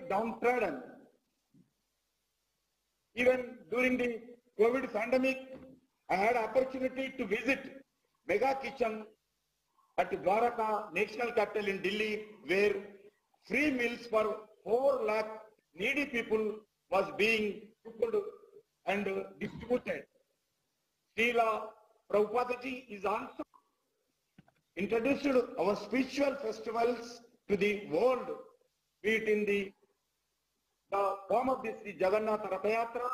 downtrodden. Even during the COVID pandemic, I had opportunity to visit Mega Kitchen at Dwaraka National Capital in Delhi, where free meals for 4 lakh needy people was being cooked and distributed. Srila Prabhupada ji is also introduced our spiritual festivals to the world, be it in the form of this Jagannath Rath Yatra,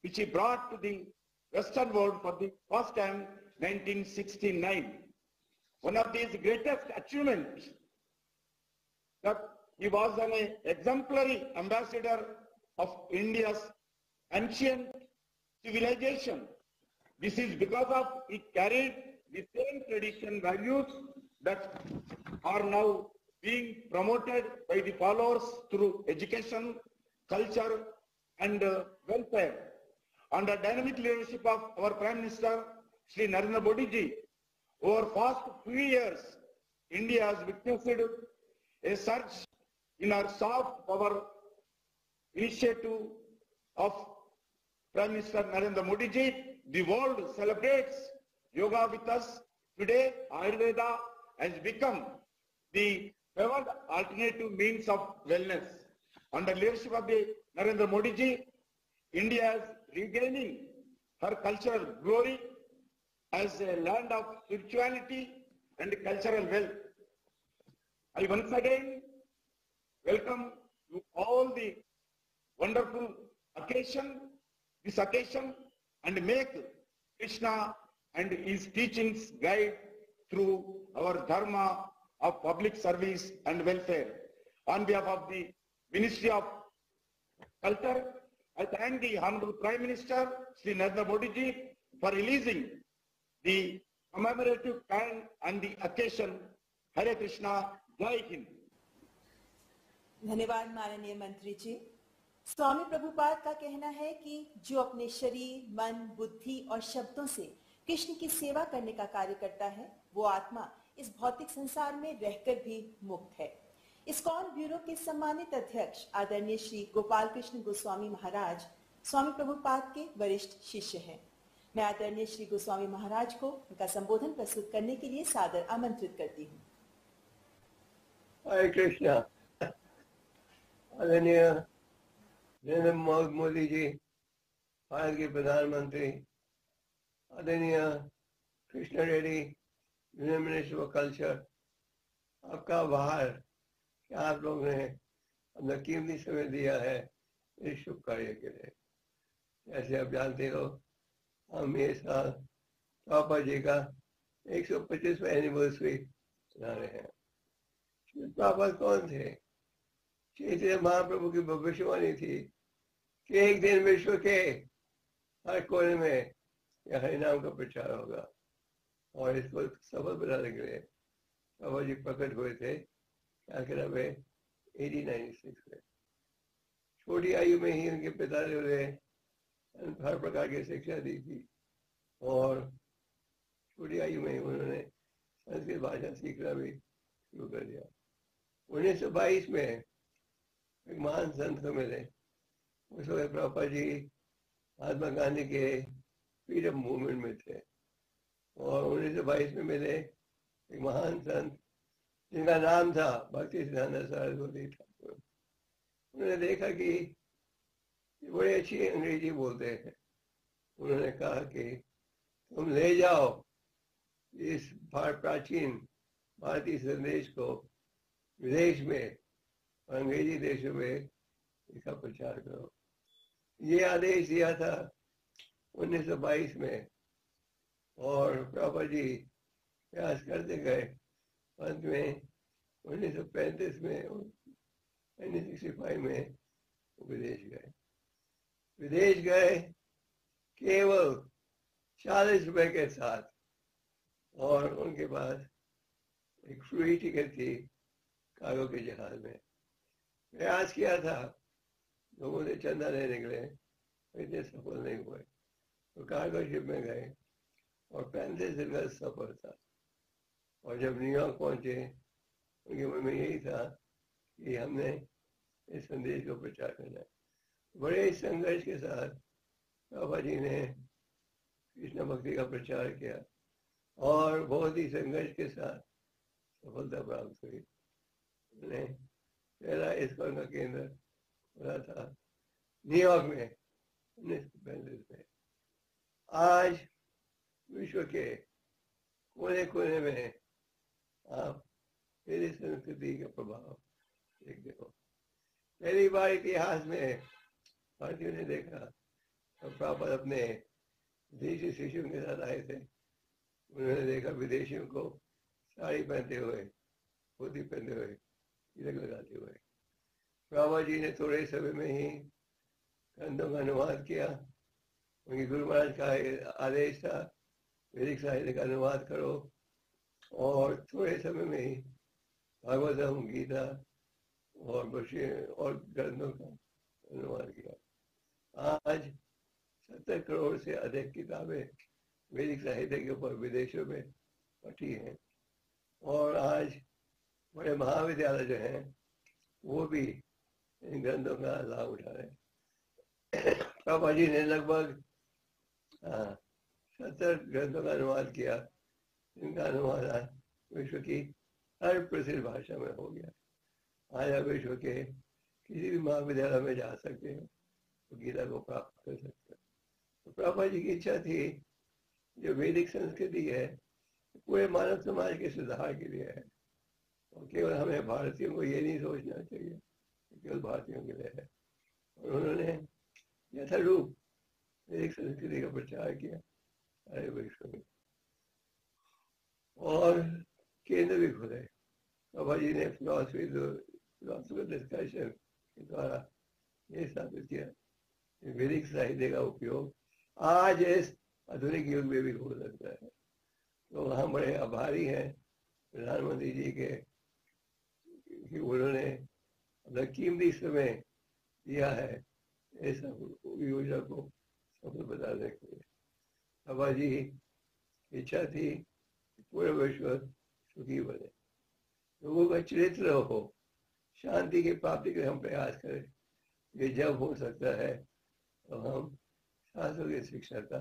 which he brought to the Western world for the first time, 1969. One of his greatest achievements, that he was an exemplary ambassador of India's ancient civilization. This is because of he carried the same tradition values that are now being promoted by the followers through education, culture and welfare. Under dynamic leadership of our Prime Minister, Shri Narendra Modi ji, over past few years, India has witnessed a surge in our soft power initiative of Prime Minister Narendra Modi ji. The world celebrates yoga with us. Today, Ayurveda has become the favored alternative means of wellness. Under leadership of the Narendra Modi ji, India is regaining her cultural glory as a land of spirituality and cultural wealth. I once again welcome you all the wonderful this occasion, and make Krishna and his teachings guide through our dharma of public service and welfare. On behalf of the Ministry of Culture, I thank the Honorable Prime Minister, Shri Narendra Modi ji, for releasing the commemorative can on the occasion. Hare Krishna, Jai Hind. धन्यवाद माननीय मंत्री जी। स्वामी प्रभुपाद का कहना है कि जो अपने शरीर, मन, बुद्धि और शब्दों से कृष्ण की सेवा करने का कार्य करता है, वो आत्मा इस भौतिक संसार में रहकर भी मुक्त है। इस्कॉन ब्यूरो के सम्मानित अध्यक्ष आदरणीय श्री गोपाल कृष्ण गोस्वामी महाराज स्वामी प्रभुपाद के वरिष्ठ शिष्य हैं। मैं आदरणीय श्री गोस्वामी महाराज को उनका संबोधन प्रस्तुत करने के लिए सादर आमंत्रित करती हूँ। हरे कृष्णा। आदरणीय नरेंद्र मोदी जी, भारत के प्रधानमंत्री, आदरणीय Krishna Reddy, union minister for culture, आपका आभार कि आप लोग ने अपना कीमती समय दिया है इस शुभ कार्य के लिए। जैसे आप जानते हो, हम ये साल पापा जी का 125वां एनिवर्सरी मना रहे हैं। पापा कौन थे? चैतन्य महाप्रभु की भविष्यवाणी थी कि एक दिन विश्व के हर कोने में यह हरिनाम का प्रचार होगा, और इसको सफल बनाने के लिए बाबा जी प्रकट हुए थे क्या में 1896 में। छोटी आयु में ही उनके पिता ने उन्हें हर प्रकार की शिक्षा दी थी, और छोटी आयु में ही उन्होंने संस्कृत भाषा सीखना भी शुरू कर दिया। 1922 में एक महान संत को मिले। उस वक्त प्रभुपाद जी महात्मा गांधी के फ्रीडम मूवमेंट में थे, और 1922 में मिले एक महान संत जिनका नाम था भक्ति सिद्धांत सरस्वती ठाकुर। उन्होंने देखा कि बड़ी अच्छी अंग्रेजी बोलते हैं। उन्होंने कहा कि तुम ले जाओ इस प्राचीन भारतीय संदेश को विदेश में, अंग्रेजी देशों में इसका प्रचार करो। ये आदेश दिया था 1922 में, और प्रभुपाद जी प्रयास करते गए। अंत में 1935 में 1965 में विदेश गए केवल 40 रुपए के साथ, और उनके पास एक फ्री टिकट थी कार्गो के जहाज में। प्रयास किया था, लोगों से चंदा लेने के लिए, इतने सफल नहीं हुए। तो कार्गो शिप में गए, और 35 दिन का सफर था। और जब न्यूयॉर्क पहुंचे, उनके मन में यही था कि हमने इस संदेश को प्रचार करना है। बड़े संघर्ष के साथ बाबा जी ने कृष्ण भक्ति का प्रचार किया और बहुत ही संघर्ष के साथ सफलता प्राप्त हुई। उन्होंने पहला इस्कॉन का केंद्र खुला था न्यूयॉर्क में 1945 में। आज विश्व के कोने कोने में आप मेरी संस्कृति का प्रभाव देखते हो। पहली बार इतिहास में भारतीयों ने देखा और प्रॉपर अपने विदेशी शिष्यों के साथ आए थे। उन्होंने देखा विदेशियों को साड़ी पहनते हुए, धोती पहनते हुए, तिलक लगाते हुए। बाबा जी ने थोड़े समय में ही ग्रंथों का अनुवाद किया। उनके गुरु महाराज का आदेश था वैदिक साहित्य का अनुवाद करो और थोड़े समय में ही भागवतम, गीता और ग्रंथों का अनुवाद किया। आज 70 करोड़ से अधिक किताबें वैदिक साहित्य के ऊपर विदेशों में पढ़ी हैं और आज बड़े महाविद्यालय जो हैं वो भी इन ग्रंथों का लाभ उठा रहे हैं। बाबा जी ने लगभग 70 ग्रंथों का अनुवाद किया। इनका अनुवाद आज विश्व की हर प्रसिद्ध भाषा में हो गया। आज आप विश्व के किसी भी महाविद्यालय में जा सकते हैं तो गीता को प्राप्त कर सकते हैं। तो प्रभा जी की इच्छा थी जो वैदिक संस्कृति है पूरे मानव समाज के सुधार के लिए है और केवल हमें भारतीयों को ये नहीं सोचना चाहिए केवल भारतीयों के लिए है। और उन्होंने यथारूप वैदिक संस्कृति का प्रचार किया सारे विश्व में और केंद्र भी खुले। बाबा जी ने फिलॉसफिकल डिस्कशन के द्वारा ये स्थापित किया कि वैदिक साहित्य का उपयोग आज इस आधुनिक युग में भी हो सकता है। तो हम बड़े आभारी हैं प्रधानमंत्री जी के कि उन्होंने अपना कीमती समय दिया है इस योजना को सफल बताने के लिए। बाबा जी की इच्छा थी कि पूरे विश्व सुखी बने, लोगों का चरित्र हो, शांति की प्राप्ति के हम प्रयास करें। ये जब हो सकता है तो हम शास्त्रों की शिक्षा का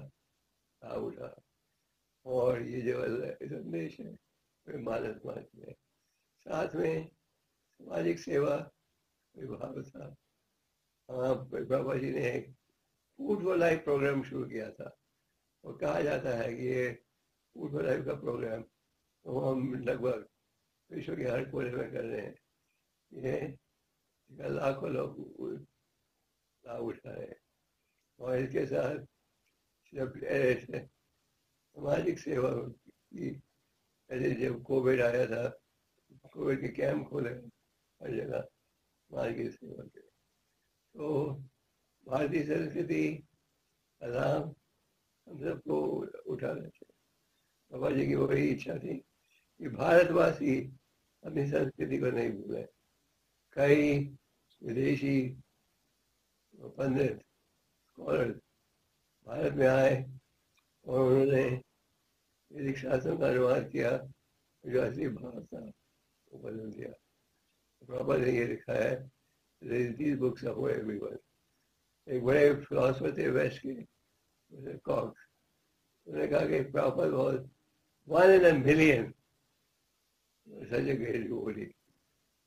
लाभ उठा और ये जो संदेश है वे मानव समाज में साथ में सामाजिक सेवा विभाग था। बाबा जी ने एक फूड फॉर लाइफ प्रोग्राम शुरू किया था और कहा जाता है कि ये फूड फॉर लाइफ का प्रोग्राम तो हम लगभग विश्व के हर कोने में कर रहे हैं। ये लाखों लोग लाभ उठा रहे हैं और इसके साथ जब सामाजिक सेवा की ऐसे जब कोविड आया था कोविड के कैंप खोले हर जगह समाज की सेवा के लिए। तो भारतीय संस्कृति का लाभ हम सबको उठाना चाहिए। बाबा जी की वही इच्छा थी कि भारतवासी अपनी संस्कृति को नहीं भूले। कई विदेशी पंडित स्कॉलर भारत में आए और उन्होंने वैदिक शास्त्रों का अनुवाद किया, जो असली भाव था वो बदल दिया। बाबा ने ये लिखा है these books are for everyone। एक बड़े फिलोसफर थे वेस्ट के कॉक्स, उन्होंने कहा कि proper was 1 in a million such great devotee.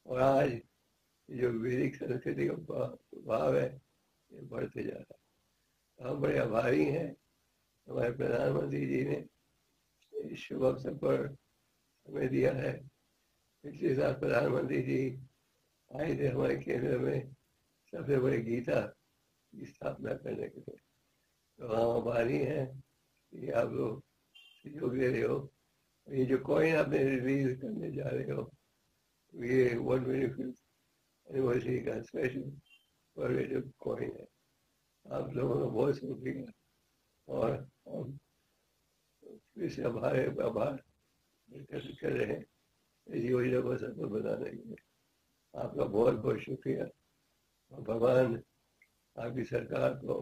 और आज जो वैदिक संस्कृति का भाव है ये बढ़ते जा रहा है। हम बड़े आभारी हैं हमारे प्रधानमंत्री जी ने इस शुभ अवसर पर हमें दिया है। पिछले साल प्रधानमंत्री जी आए थे हमारे केंद्र में सबसे बड़ी गीता की स्थापना करने के लिए। तो हम आभारी हैं कि आप लोग सहयोग दे रहे हो। ये जो कॉइन आपने रिलीज करने जा रहे हो ये 125th एनिवर्सरी का स्पेशल कॉर्पोरेटिव कॉइन है। आप लोगों का बहुत शुक्रिया और हम इससे आभार कर रहे हैं इस योजना को सफल बनाने के लिए। आपका बहुत बहुत शुक्रिया और भगवान आपकी सरकार को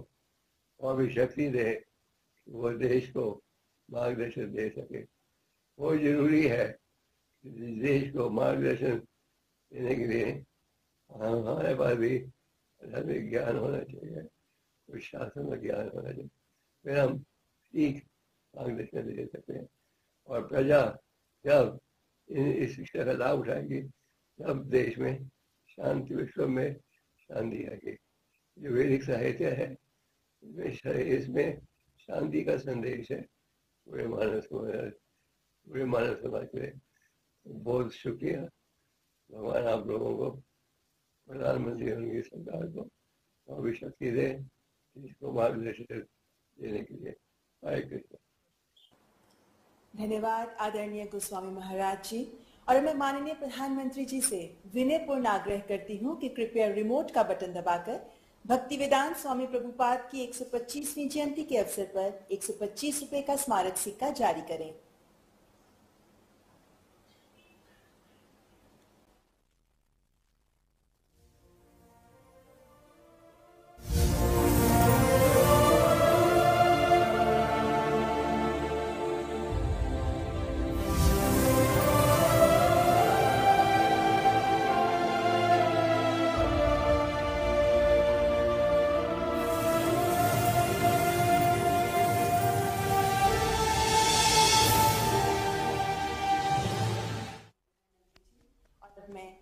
और भी शक्ति दे कि वो देश को मार्गदर्शन दे सके। बहुत जरूरी है कि देश को मार्गदर्शन देने के लिए हमारे पास भी धार्मिक ज्ञान होना चाहिए, कुछ शास्त्रों का ज्ञान होना चाहिए, फिर हम ठीक मार्गदर्शन दे सकते हैं। और प्रजा जब इस शिक्षा का लाभ उठाएगी तब देश में शांति, विश्व में शांति आएगी। जो वैदिक साहित्य है इसमें शांति का संदेश है पूरे मानव समाज के लिए। बहुत शुक्रिया, भगवान आप लोगों को, प्रधानमंत्री उनकी सरकार को और भी शक्ति दे इसको मार्गदर्शन देने के लिए। हरे कृष्ण। धन्यवाद आदरणीय गोस्वामी महाराज जी। और मैं माननीय प्रधानमंत्री जी से विनयपूर्ण आग्रह करती हूँ कि कृपया रिमोट का बटन दबाकर भक्ति वेदांत स्वामी प्रभुपाद की 125वीं जयंती के अवसर पर 125 रुपए का स्मारक सिक्का जारी करें।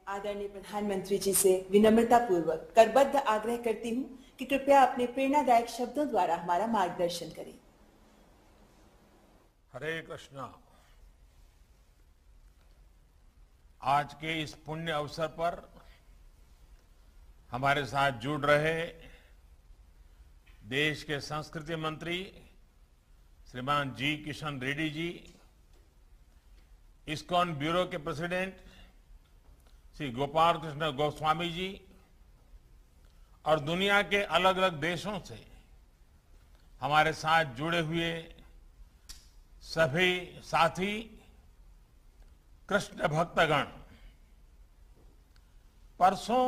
आदरणीय प्रधानमंत्री जी से विनम्रता पूर्वक करबद्ध आग्रह करती हूँ कि कृपया अपने प्रेरणादायक शब्दों द्वारा हमारा मार्गदर्शन करें। हरे कृष्णा। आज के इस पुण्य अवसर पर हमारे साथ जुड़ रहे देश के संस्कृति मंत्री श्रीमान जी किशन रेड्डी जी, इस्कॉन ब्यूरो के प्रेसिडेंट श्री गोपाल कृष्ण गोस्वामी जी और दुनिया के अलग अलग देशों से हमारे साथ जुड़े हुए सभी साथी कृष्ण भक्तगण, परसों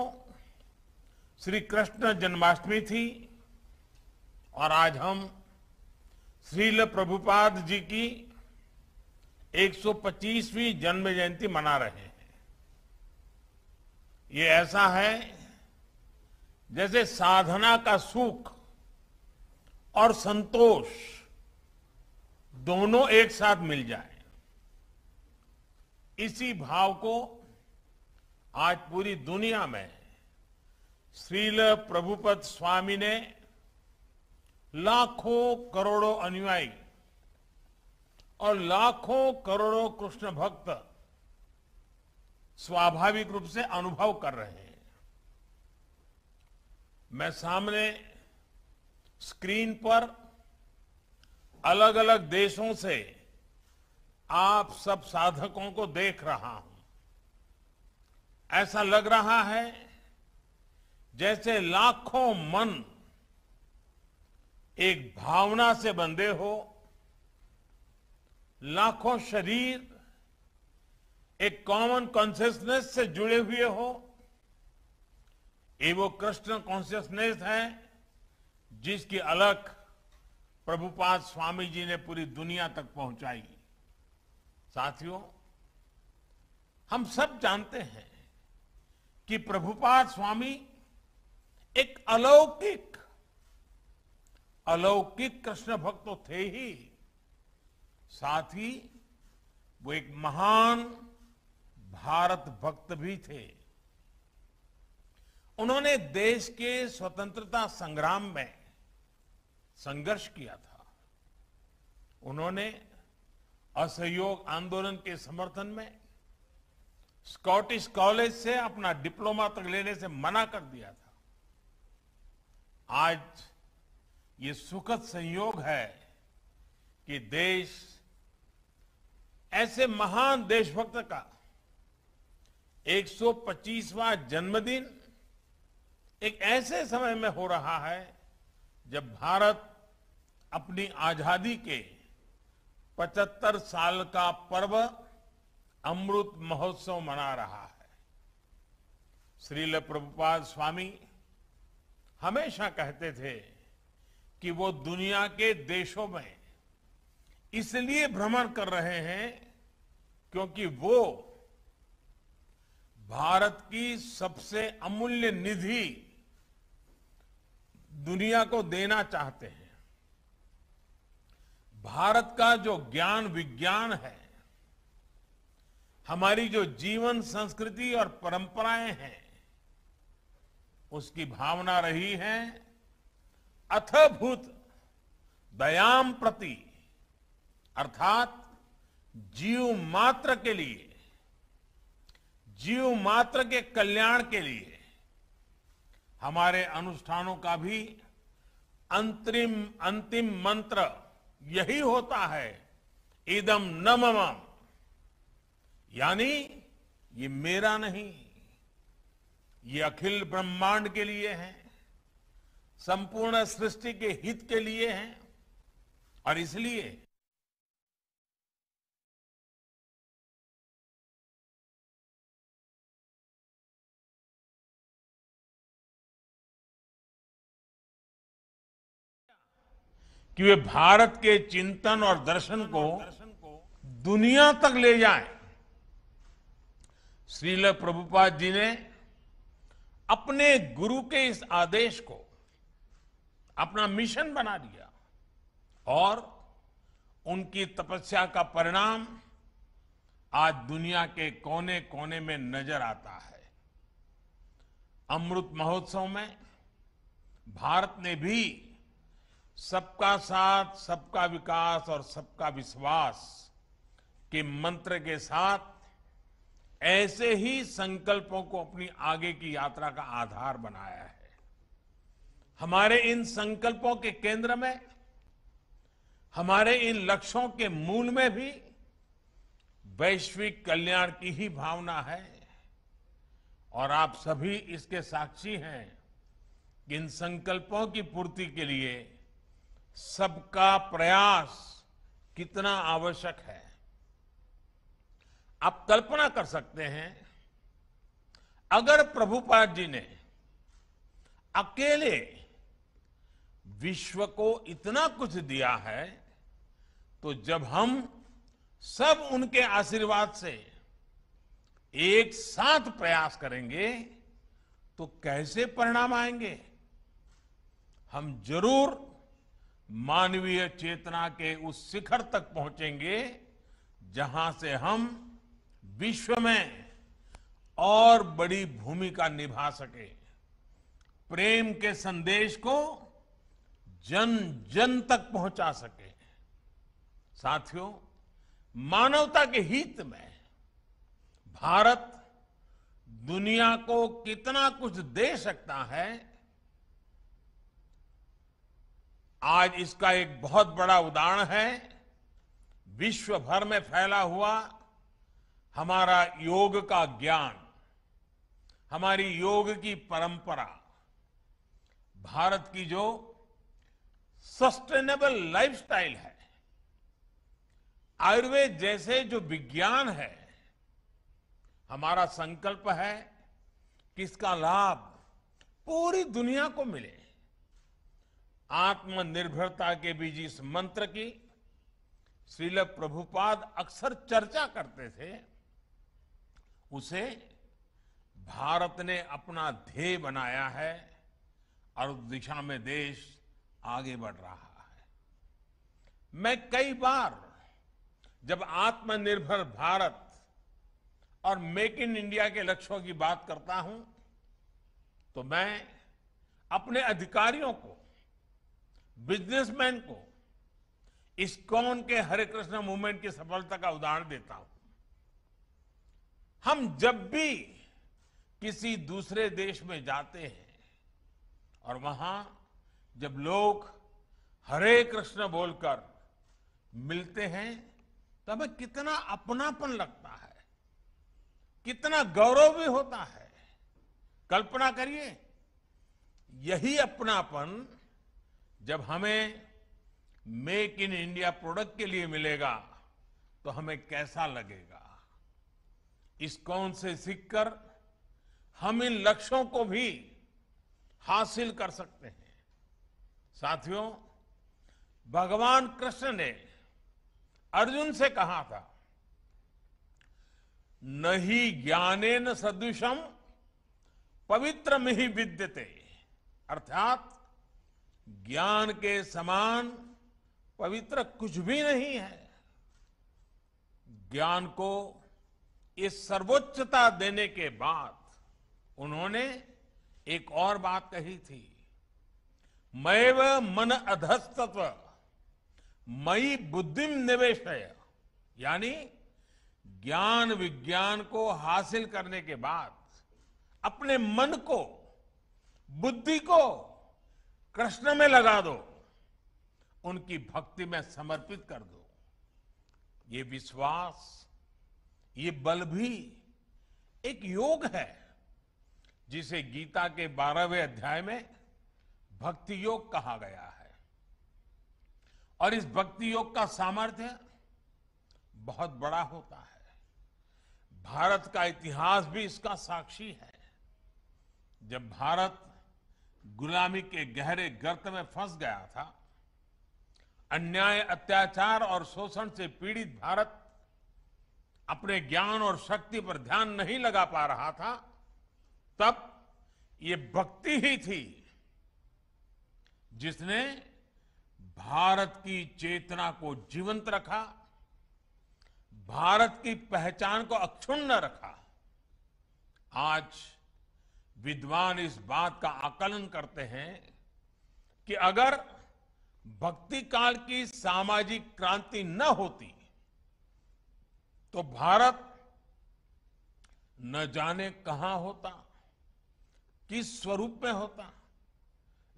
श्री कृष्ण जन्माष्टमी थी और आज हम श्रील प्रभुपाद जी की 125वीं जन्म जयंती मना रहे हैं। ये ऐसा है जैसे साधना का सुख और संतोष दोनों एक साथ मिल जाए। इसी भाव को आज पूरी दुनिया में श्रील प्रभुपद स्वामी ने लाखों करोड़ों अनुयायी और लाखों करोड़ों कृष्ण भक्त स्वाभाविक रूप से अनुभव कर रहे हैं। मैं सामने स्क्रीन पर अलग अलग देशों से आप सब साधकों को देख रहा हूं। ऐसा लग रहा है जैसे लाखों मन एक भावना से बंधे हो, लाखों शरीर एक कॉमन कॉन्शियसनेस से जुड़े हुए हो। ये वो कृष्ण कॉन्शियसनेस है जिसकी अलख प्रभुपाद स्वामी जी ने पूरी दुनिया तक पहुंचाई। साथियों, हम सब जानते हैं कि प्रभुपाद स्वामी एक अलौकिक कृष्ण भक्त तो थे ही, साथ ही वो एक महान भारत भक्त भी थे। उन्होंने देश के स्वतंत्रता संग्राम में संघर्ष किया था। उन्होंने असहयोग आंदोलन के समर्थन में स्कॉटिश कॉलेज से अपना डिप्लोमा तक लेने से मना कर दिया था। आज ये सुखद संयोग है कि देश ऐसे महान देशभक्त का 125वां जन्मदिन एक ऐसे समय में हो रहा है जब भारत अपनी आजादी के 75 साल का पर्व अमृत महोत्सव मना रहा है। श्रील प्रभुपाद स्वामी हमेशा कहते थे कि वो दुनिया के देशों में इसलिए भ्रमण कर रहे हैं क्योंकि वो भारत की सबसे अमूल्य निधि दुनिया को देना चाहते हैं। भारत का जो ज्ञान विज्ञान है, हमारी जो जीवन संस्कृति और परंपराएं हैं, उसकी भावना रही है अथभूत दयाम प्रति, अर्थात जीव मात्र के लिए, जीव मात्र के कल्याण के लिए हमारे अनुष्ठानों का भी अंतिम मंत्र यही होता है, इदम न मम, यानी ये मेरा नहीं, ये अखिल ब्रह्मांड के लिए है, संपूर्ण सृष्टि के हित के लिए है। और इसलिए कि वे भारत के चिंतन और दर्शन को दुनिया तक ले जाएं। श्रील प्रभुपाद जी ने अपने गुरु के इस आदेश को अपना मिशन बना दिया और उनकी तपस्या का परिणाम आज दुनिया के कोने कोने में नजर आता है। अमृत महोत्सव में भारत ने भी सबका साथ, सबका विकास और सबका विश्वास के मंत्र के साथ ऐसे ही संकल्पों को अपनी आगे की यात्रा का आधार बनाया है। हमारे इन संकल्पों के केंद्र में, हमारे इन लक्ष्यों के मूल में भी वैश्विक कल्याण की ही भावना है। और आप सभी इसके साक्षी हैं कि इन संकल्पों की पूर्ति के लिए सबका प्रयास कितना आवश्यक है। आप कल्पना कर सकते हैं, अगर प्रभुपाद जी ने अकेले विश्व को इतना कुछ दिया है, तो जब हम सब उनके आशीर्वाद से एक साथ प्रयास करेंगे तो कैसे परिणाम आएंगे। हम जरूर मानवीय चेतना के उस शिखर तक पहुंचेंगे जहां से हम विश्व में और बड़ी भूमिका निभा सके, प्रेम के संदेश को जन जन तक पहुंचा सके। साथियों, मानवता के हित में भारत दुनिया को कितना कुछ दे सकता है, आज इसका एक बहुत बड़ा उदाहरण है विश्व भर में फैला हुआ हमारा योग का ज्ञान, हमारी योग की परंपरा, भारत की जो सस्टेनेबल लाइफस्टाइल है, आयुर्वेद जैसे जो विज्ञान है। हमारा संकल्प है कि इसका लाभ पूरी दुनिया को मिले। आत्मनिर्भरता के बीच इस मंत्र की श्रील प्रभुपाद अक्सर चर्चा करते थे, उसे भारत ने अपना ध्येय बनाया है और उस दिशा में देश आगे बढ़ रहा है। मैं कई बार जब आत्मनिर्भर भारत और मेक इन इंडिया के लक्ष्यों की बात करता हूं, तो मैं अपने अधिकारियों को, बिजनेसमैन को इस्कॉन के हरे कृष्ण मूवमेंट की सफलता का उदाहरण देता हूं। हम जब भी किसी दूसरे देश में जाते हैं और वहां जब लोग हरे कृष्ण बोलकर मिलते हैं, तो हमें कितना अपनापन लगता है, कितना गौरव भी होता है। कल्पना करिए, यही अपनापन जब हमें मेक इन इंडिया प्रोडक्ट के लिए मिलेगा तो हमें कैसा लगेगा। इस्कॉन से सीखकर हम इन लक्ष्यों को भी हासिल कर सकते हैं। साथियों, भगवान कृष्ण ने अर्जुन से कहा था, न ही ज्ञानेन सदृशम पवित्रमिहि विद्यते, अर्थात ज्ञान के समान पवित्र कुछ भी नहीं है। ज्ञान को ये सर्वोच्चता देने के बाद उन्होंने एक और बात कही थी, मैव मन अधस्तत्व मयि बुद्धिम निवेशय, यानी ज्ञान विज्ञान को हासिल करने के बाद अपने मन को, बुद्धि को कृष्ण में लगा दो, उनकी भक्ति में समर्पित कर दो। ये विश्वास, ये बल भी एक योग है जिसे गीता के 12वें अध्याय में भक्ति योग कहा गया है। और इस भक्ति योग का सामर्थ्य बहुत बड़ा होता है। भारत का इतिहास भी इसका साक्षी है। जब भारत गुलामी के गहरे गर्त में फंस गया था, अन्याय, अत्याचार और शोषण से पीड़ित भारत अपने ज्ञान और शक्ति पर ध्यान नहीं लगा पा रहा था, तब ये भक्ति ही थी जिसने भारत की चेतना को जीवंत रखा, भारत की पहचान को अक्षुण्ण रखा। आज विद्वान इस बात का आकलन करते हैं कि अगर भक्ति काल की सामाजिक क्रांति न होती तो भारत न जाने कहां होता, किस स्वरूप में होता।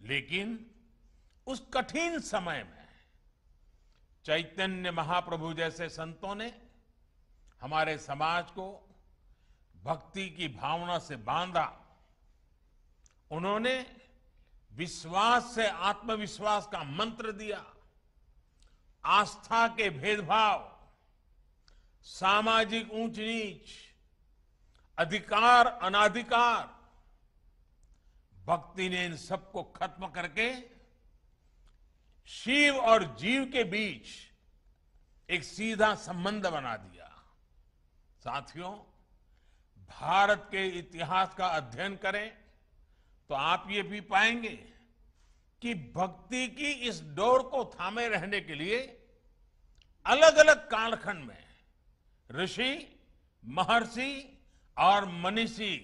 लेकिन उस कठिन समय में चैतन्य महाप्रभु जैसे संतों ने हमारे समाज को भक्ति की भावना से बांधा। उन्होंने विश्वास से आत्मविश्वास का मंत्र दिया। आस्था के भेदभाव, सामाजिक ऊंच नीच, अधिकार अनाधिकार, भक्ति ने इन सबको खत्म करके शिव और जीव के बीच एक सीधा संबंध बना दिया। साथियों, भारत के इतिहास का अध्ययन करें तो आप ये भी पाएंगे कि भक्ति की इस डोर को थामे रहने के लिए अलग अलग कालखंड में ऋषि, महर्षि और मनीषी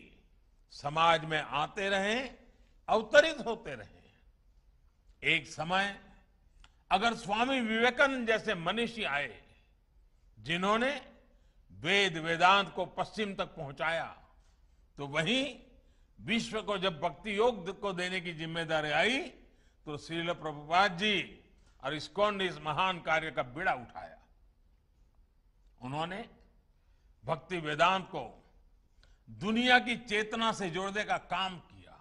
समाज में आते रहे, अवतरित होते रहे। एक समय अगर स्वामी विवेकानंद जैसे मनीषी आए जिन्होंने वेद वेदांत को पश्चिम तक पहुंचाया, तो वहीं विश्व को जब भक्ति योग को देने की जिम्मेदारी आई तो श्रील प्रभुपाद जी और इस्कॉन ने इस महान कार्य का बीड़ा उठाया। उन्होंने भक्ति वेदांत को दुनिया की चेतना से जोड़ने का काम किया।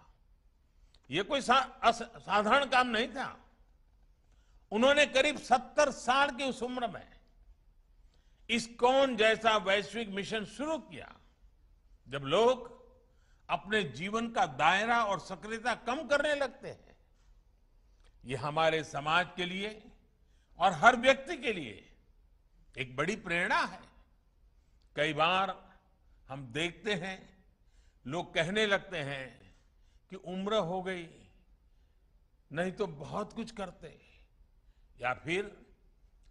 यह कोई साधारण काम नहीं था। उन्होंने करीब 70 साल की उस उम्र में इस्कॉन जैसा वैश्विक मिशन शुरू किया। जब लोग अपने जीवन का दायरा और सक्रियता कम करने लगते हैं, ये हमारे समाज के लिए और हर व्यक्ति के लिए एक बड़ी प्रेरणा है। कई बार हम देखते हैं लोग कहने लगते हैं कि उम्र हो गई, नहीं तो बहुत कुछ करते, या फिर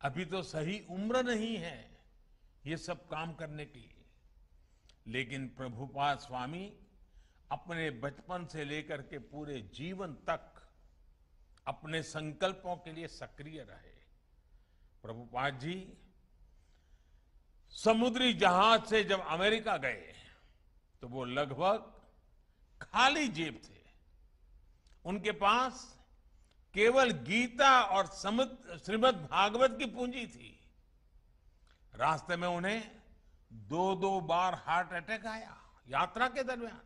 अभी तो सही उम्र नहीं है ये सब काम करने की। लेकिन प्रभुपाद स्वामी अपने बचपन से लेकर के पूरे जीवन तक अपने संकल्पों के लिए सक्रिय रहे। प्रभुपाद जी समुद्री जहाज से जब अमेरिका गए तो वो लगभग खाली जेब थे। उनके पास केवल गीता और श्रीमद् भागवत की पूंजी थी। रास्ते में उन्हें 2-2 बार हार्ट अटैक आया यात्रा के दरमियान।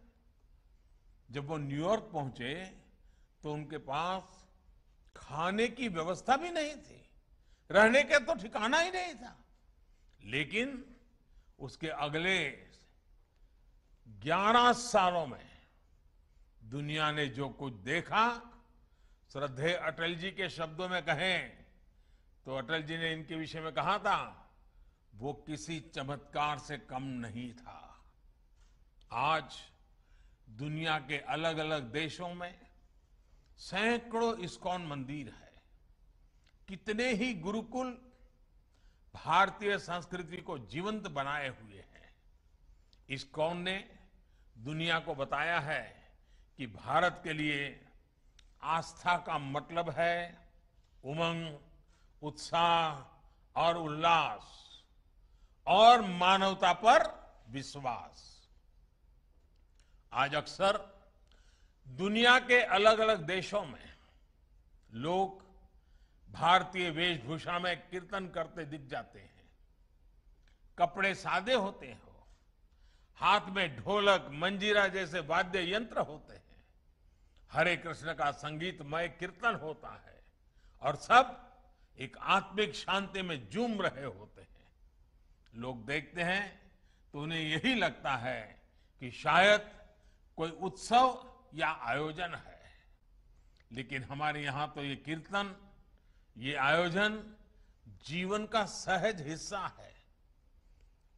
जब वो न्यूयॉर्क पहुंचे तो उनके पास खाने की व्यवस्था भी नहीं थी, रहने का तो ठिकाना ही नहीं था। लेकिन उसके अगले 11 सालों में दुनिया ने जो कुछ देखा, श्रद्धेय अटल जी के शब्दों में कहें तो अटल जी ने इनके विषय में कहा था, वो किसी चमत्कार से कम नहीं था। आज दुनिया के अलग अलग देशों में सैकड़ों इस्कॉन मंदिर है। कितने ही गुरुकुल भारतीय संस्कृति को जीवंत बनाए हुए हैं। इस्कॉन ने दुनिया को बताया है कि भारत के लिए आस्था का मतलब है उमंग, उत्साह और उल्लास और मानवता पर विश्वास। आज अक्सर दुनिया के अलग अलग देशों में लोग भारतीय वेशभूषा में कीर्तन करते दिख जाते हैं। कपड़े सादे होते हो, हाथ में ढोलक, मंजीरा जैसे वाद्य यंत्र होते हैं, हरे कृष्ण का संगीतमय कीर्तन होता है और सब एक आत्मिक शांति में झूम रहे होते हैं। लोग देखते हैं तो उन्हें यही लगता है कि शायद कोई उत्सव या आयोजन है, लेकिन हमारे यहां तो ये कीर्तन, ये आयोजन जीवन का सहज हिस्सा है।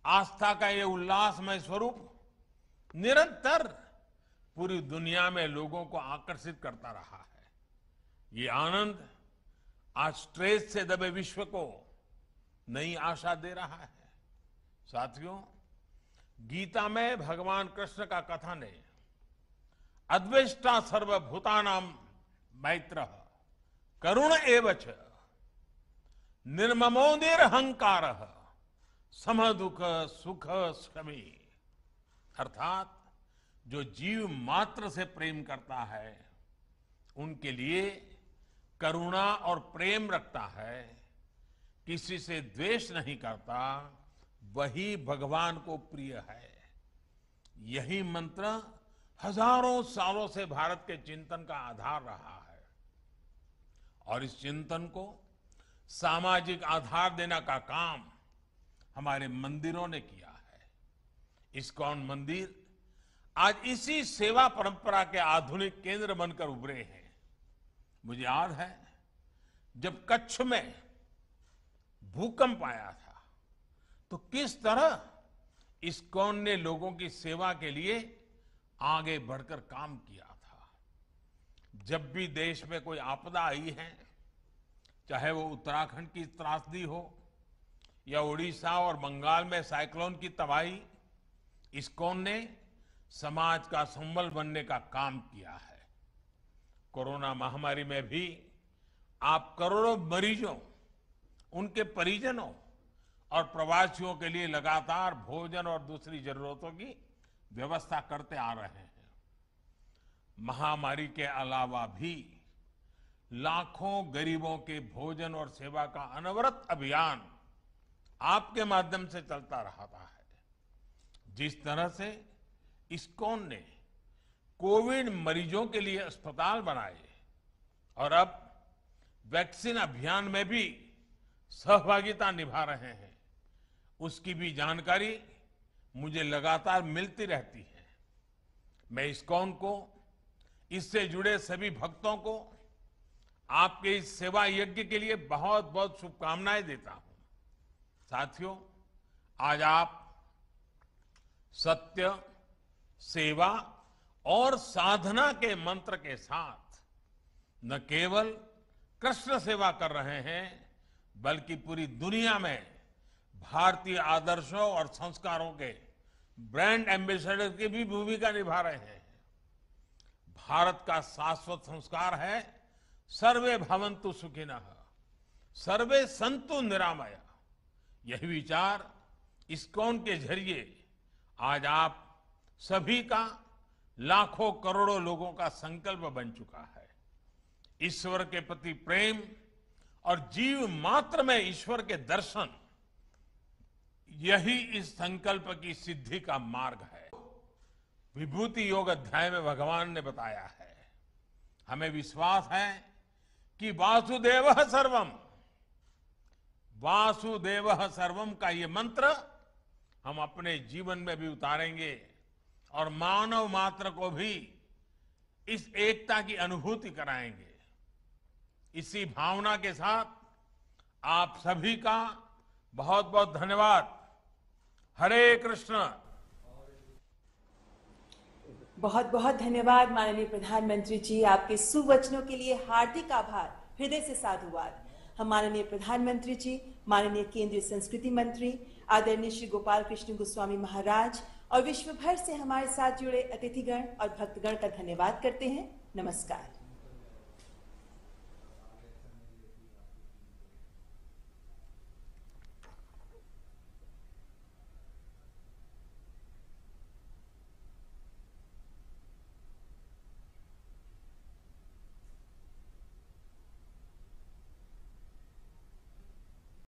आस्था का ये उल्लासमय स्वरूप निरंतर पूरी दुनिया में लोगों को आकर्षित करता रहा है। ये आनंद आज स्ट्रेस से दबे विश्व को नई आशा दे रहा है। साथियों, गीता में भगवान कृष्ण का कथन है, अद्वेष्टा सर्वभूतानां मैत्रः करुण एवच निर्ममोनिरहंकारः समदुख सुख शमी। अर्थात जो जीव मात्र से प्रेम करता है, उनके लिए करुणा और प्रेम रखता है, किसी से द्वेष नहीं करता, वही भगवान को प्रिय है। यही मंत्र हजारों सालों से भारत के चिंतन का आधार रहा है और इस चिंतन को सामाजिक आधार देने का काम हमारे मंदिरों ने किया है। इस्कॉन मंदिर आज इसी सेवा परंपरा के आधुनिक केंद्र बनकर उभरे हैं। मुझे याद है जब कच्छ में भूकंप आया था तो किस तरह इस्कॉन ने लोगों की सेवा के लिए आगे बढ़कर काम किया था। जब भी देश में कोई आपदा आई है, चाहे वो उत्तराखंड की त्रासदी हो या उड़ीसा और बंगाल में साइक्लोन की तबाही, इस्कॉन ने समाज का संबल बनने का काम किया है। कोरोना महामारी में भी आप करोड़ों मरीजों, उनके परिजनों और प्रवासियों के लिए लगातार भोजन और दूसरी जरूरतों की व्यवस्था करते आ रहे हैं। महामारी के अलावा भी लाखों गरीबों के भोजन और सेवा का अनवरत अभियान आपके माध्यम से चलता रहा है। जिस तरह से इस्कॉन ने कोविड मरीजों के लिए अस्पताल बनाए और अब वैक्सीन अभियान में भी सहभागिता निभा रहे हैं, उसकी भी जानकारी मुझे लगातार मिलती रहती है। मैं इस्कॉन को, इससे जुड़े सभी भक्तों को आपके इस सेवा यज्ञ के लिए बहुत बहुत शुभकामनाएं देता हूं। साथियों, आज आप सत्य, सेवा और साधना के मंत्र के साथ न केवल कृष्ण सेवा कर रहे हैं, बल्कि पूरी दुनिया में भारतीय आदर्शों और संस्कारों के ब्रांड एम्बेसडर की भी भूमिका निभा रहे हैं। भारत का शाश्वत संस्कार है सर्वे भवन्तु सुखिनः, सर्वे सन्तु निरामया। यही विचार इस्कॉन के जरिए आज आप सभी का, लाखों करोड़ों लोगों का संकल्प बन चुका है। ईश्वर के प्रति प्रेम और जीव मात्र में ईश्वर के दर्शन, यही इस संकल्प की सिद्धि का मार्ग है। विभूति योग अध्याय में भगवान ने बताया है, हमें विश्वास है कि वासुदेवः सर्वम, वासुदेवः सर्वम का ये मंत्र हम अपने जीवन में भी उतारेंगे और मानव मात्र को भी इस एकता की अनुभूति कराएंगे। इसी भावना के साथ आप सभी का बहुत बहुत धन्यवाद। हरे कृष्ण। बहुत बहुत धन्यवाद माननीय प्रधानमंत्री जी, आपके सुवचनों के लिए हार्दिक आभार, हृदय से साधुवाद। हम माननीय प्रधानमंत्री जी, माननीय केंद्रीय संस्कृति मंत्री आदरणीय श्री गोपाल कृष्ण गोस्वामी महाराज और विश्व भर से हमारे साथ जुड़े अतिथिगण और भक्तगण का धन्यवाद करते हैं। नमस्कार।